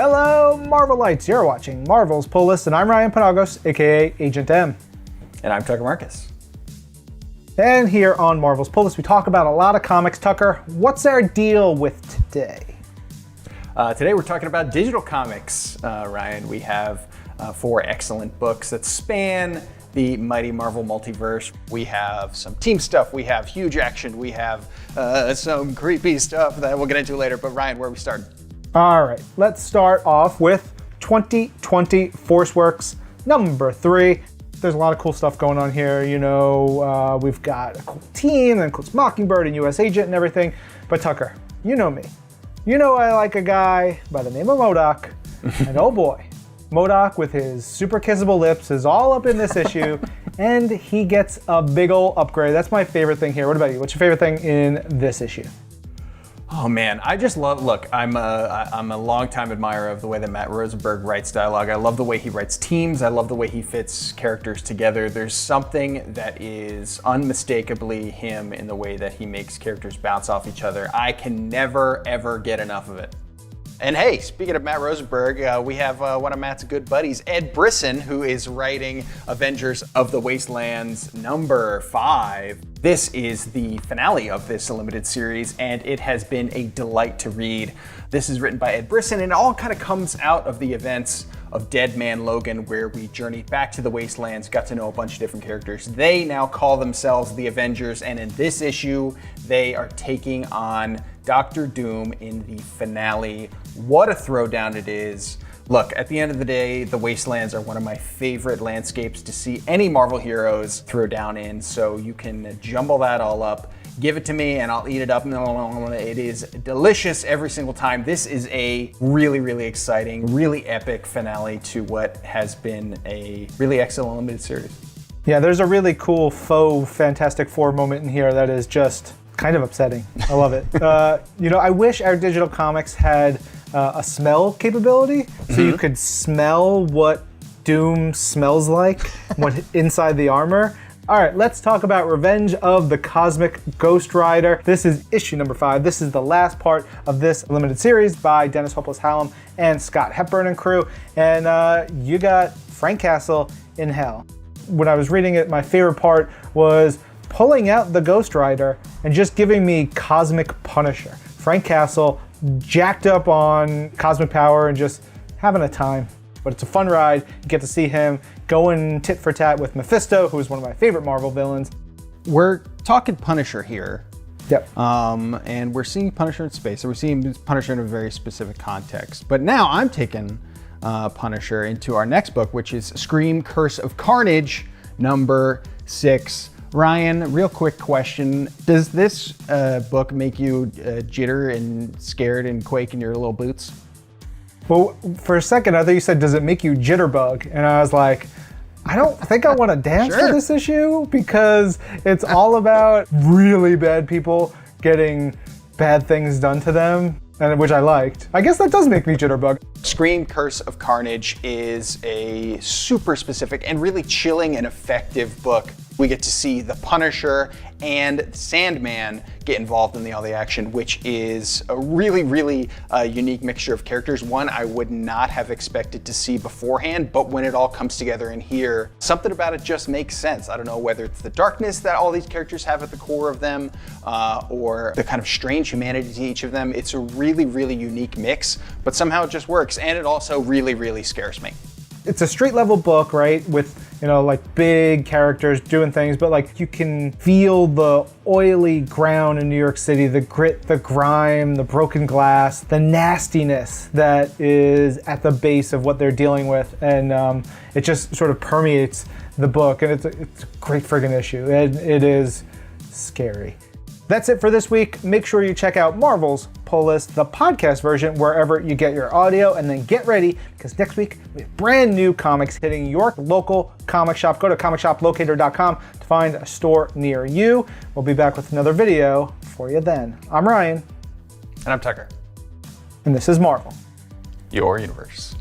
Hello, Marvelites! You're watching Marvel's Pull List, and I'm Ryan Panagos, aka Agent M. And I'm Tucker Marcus. And here on Marvel's Pull List, we talk about a lot of comics. Tucker, what's our deal with today? Today we're talking about digital comics, Ryan. We have 4 excellent books that span the mighty Marvel multiverse. We have some team stuff, we have huge action, we have some creepy stuff that we'll get into later. But Ryan, where are we starting? All right, let's start off with 2020 ForceWorks number 3. There's a lot of cool stuff going on here. You know, we've got a cool team, and includes Mockingbird and US Agent and everything. But Tucker, you know me. You know I like a guy by the name of M.O.D.O.K. And oh boy, M.O.D.O.K with his super kissable lips is all up in this issue, and he gets a big ol' upgrade. That's my favorite thing here. What about you? What's your favorite thing in this issue? Oh man, I just love, look, I'm a longtime admirer of the way that Matt Rosenberg writes dialogue. I love the way he writes teams. I love the way he fits characters together. There's something that is unmistakably him in the way that he makes characters bounce off each other. I can never, ever get enough of it. And hey, speaking of Matt Rosenberg, we have one of Matt's good buddies, Ed Brisson, who is writing Avengers of the Wastelands number 5. This is the finale of this limited series, and it has been a delight to read. This is written by Ed Brisson, and it all kind of comes out of the events of Dead Man Logan, where we journeyed back to the Wastelands, got to know a bunch of different characters. They now call themselves the Avengers, and in this issue, they are taking on Dr. Doom in the finale. What a throwdown it is. Look, at the end of the day, the Wastelands are one of my favorite landscapes to see any Marvel heroes throw down in, so you can jumble that all up, give it to me, and I'll eat it up. It is delicious every single time. This is a really, really exciting, really epic finale to what has been a really excellent limited series. Yeah, there's a really cool faux Fantastic Four moment in here that is just kind of upsetting. I love it. You know, I wish our digital comics had a smell capability, so you could smell what Doom smells like when inside the armor. All right, let's talk about Revenge of the Cosmic Ghost Rider. This is issue number 5. This is the last part of this limited series by Dennis Hopeless Hallam and Scott Hepburn and crew. And you got Frank Castle in hell. When I was reading it, my favorite part was pulling out the Ghost Rider and just giving me Cosmic Punisher. Frank Castle, jacked up on cosmic power and just having a time. But it's a fun ride. You get to see him going tit for tat with Mephisto, who is one of my favorite Marvel villains. We're talking Punisher here. Yep. And we're seeing Punisher in space. So we're seeing Punisher in a very specific context. But now I'm taking Punisher into our next book, which is Scream Curse of Carnage, number 6. Ryan, real quick question. Does this book make you jitter and scared and quake in your little boots? Well, for a second, I thought you said, does it make you jitterbug? And I was like, I don't think I want to dance for this issue, because it's all about really bad people getting bad things done to them, and which I liked. I guess that does make me jitterbug. Scream Curse of Carnage is a super specific and really chilling and effective book. We get to see the Punisher and Sandman get involved in all the action, which is a really, really unique mixture of characters. One I would not have expected to see beforehand, but when it all comes together in here, something about it just makes sense. I don't know whether it's the darkness that all these characters have at the core of them, or the kind of strange humanity to each of them. It's a really, really unique mix, but somehow it just works, and it also really, really scares me. It's a street level book, right? With, you know, like big characters doing things, but like you can feel the oily ground in New York City, the grit, the grime, the broken glass, the nastiness that is at the base of what they're dealing with. And it just sort of permeates the book, and it's a great friggin' issue. It is scary. That's it for this week. Make sure you check out Marvel's Pull List, the podcast version, wherever you get your audio, and then get ready, because next week we have brand new comics hitting your local comic shop. Go to comicshoplocator.com to find a store near you. We'll be back with another video for you then. I'm Ryan. And I'm Tucker. And this is Marvel, your universe.